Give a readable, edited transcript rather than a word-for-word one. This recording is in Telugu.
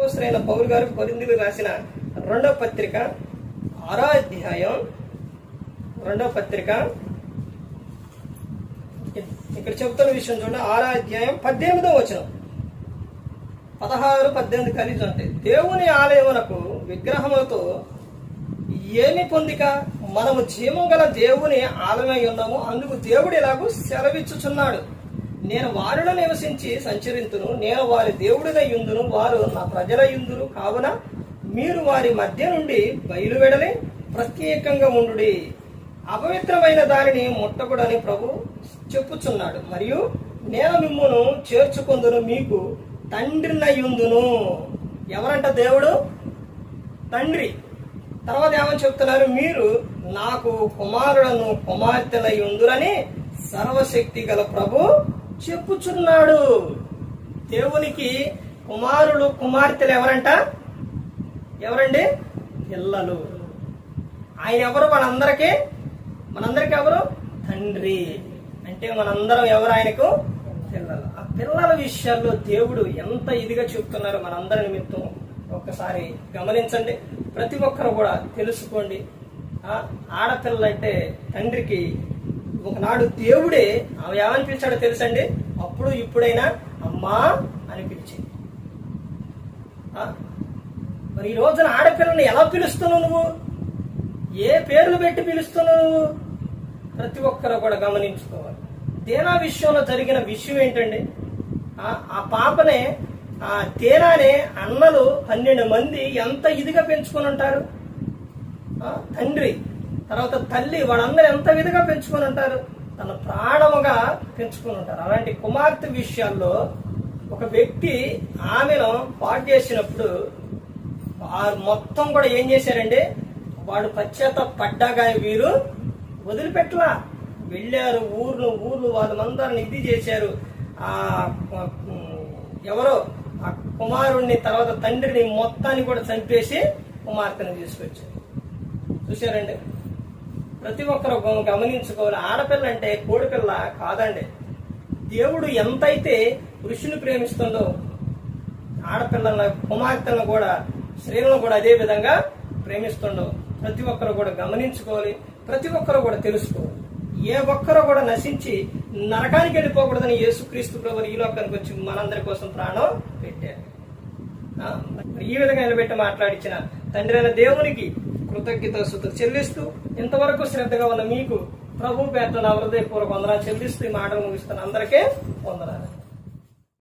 అపోస్తలుడైన పౌలు గారు కొరింథీయులకు రాసిన 2వ పత్రిక 6వ అధ్యాయం 2వ పత్రిక ఇక్కడ చెబుతున్న విషయం చూడండి. 6వ అధ్యాయం 18వ వచనం, 16, 18 కలిసి ఉంటాయి. దేవుని ఆలయమునకు విగ్రహములతో ఏమి పొందిక? మనము జీవం గల దేవుని ఆలయమై ఉన్నాము. అందుకు దేవుడు ఇలాగూ సెలవిచ్చుచున్నాడు, నేను వారిలో నివసించి సంచరింతును, నేను వారి దేవుడినై యుందును, వారు నా ప్రజలై యుందురు. కావున మీరు వారి మధ్య నుండి బయలువెడలి ప్రత్యేకంగా ఉండుడి. అపవిత్రమైన దానిని ముట్టకూడని ప్రభు చెప్పుచున్నాడు. మరియు నేను మిమ్మును చేర్చుకొందును, మీకు తండ్రినయ్యుందును. ఎవరంట? దేవుడు తండ్రి. తర్వాత ఏమని చెప్తున్నారు? మీరు నాకు కుమారులను కుమార్తెలై ఉందురని సర్వశక్తి గల ప్రభు చెప్పుచున్నాడు. దేవునికి కుమారులు కుమార్తెలు ఎవరంట? ఎవరండి? పిల్లలు. ఆయన ఎవరు? మనందరికీ ఎవరు? తండ్రి. అంటే మనందరం ఎవరు? ఆయనకు పిల్లలు. ఆ పిల్లల విషయాల్లో దేవుడు ఎంత ఇదిగా చెప్తున్నారు మనందరి నిమిత్తం ఒక్కసారి గమనించండి. ప్రతి ఒక్కరు కూడా తెలుసుకోండి. ఆడపిల్లలంటే తండ్రికి ఒకనాడు దేవుడే ఆమె ఏమని పిలిచాడో తెలుసండి? అప్పుడు ఇప్పుడైనా అమ్మా అని పిలిచింది. మరి ఈ రోజున ఆడపిల్లని ఎలా పిలుస్తున్నావు నువ్వు? ఏ పేర్లు పెట్టి పిలుస్తున్నావు నువ్వు? ప్రతి ఒక్కరు కూడా గమనించుకోవాలి. తేనా విషయంలో జరిగిన విషయం ఏంటండి? ఆ పాపనే తేనానే అన్నలు 12 మంది ఎంత ఇదిగా పెంచుకొని ఉంటారు. తండ్రి తర్వాత తల్లి వాళ్ళందరూ ఎంత విధిగా పెంచుకొని ఉంటారు. తన ప్రాణముగా పెంచుకొని ఉంటారు. అలాంటి కుమార్తె విషయాల్లో ఒక వ్యక్తి ఆమెను పాడు చేసినప్పుడు వారు మొత్తం కూడా ఏం చేశారంటే, వాడు పశ్చాత్తాపడ్డాగా వీరు వదిలిపెట్టలా. వెళ్ళారు ఊర్లు వాళ్ళందరిని ఇది చేశారు. ఎవరో ఆ కుమారుణ్ణి తర్వాత తండ్రిని మొత్తాన్ని కూడా చంపేసి కుమార్తెను తీసుకొచ్చారు. చూశారండి? ప్రతి ఒక్కరు గమనించుకోవాలి. ఆడపిల్ల అంటే కోడిపిల్ల కాదండి. దేవుడు ఎంతైతే పురుషుని ప్రేమిస్తుందో ఆడపిల్లల కుమార్తెలను కూడా స్త్రీలను కూడా అదే విధంగా ప్రేమిస్తుండో ప్రతి ఒక్కరు కూడా గమనించుకోవాలి. ప్రతి ఒక్కరు కూడా తెలుసుకోవాలి. ఏ ఒక్కరు కూడా నశించి నరకానికి వెళ్ళిపోకూడదని యేసుక్రీస్తు ప్రభువు ఈ లోకానికి వచ్చి మనందరి కోసం ప్రాణం పెట్టారు. ఈ విధంగా నిలబెట్టి మాట్లాడించిన తండ్రి అయిన దేవునికి కృతజ్ఞతాస్తుతులు చెల్లిస్తూ ఇంతవరకు శ్రద్ధగా ఉన్న మీకు ప్రభు పేరుతో నా హృదయపూర్వక వందనాలు చెల్లిస్తూ ఈ మాటలు ముగిస్తున్న అందరికీ వందనాలు.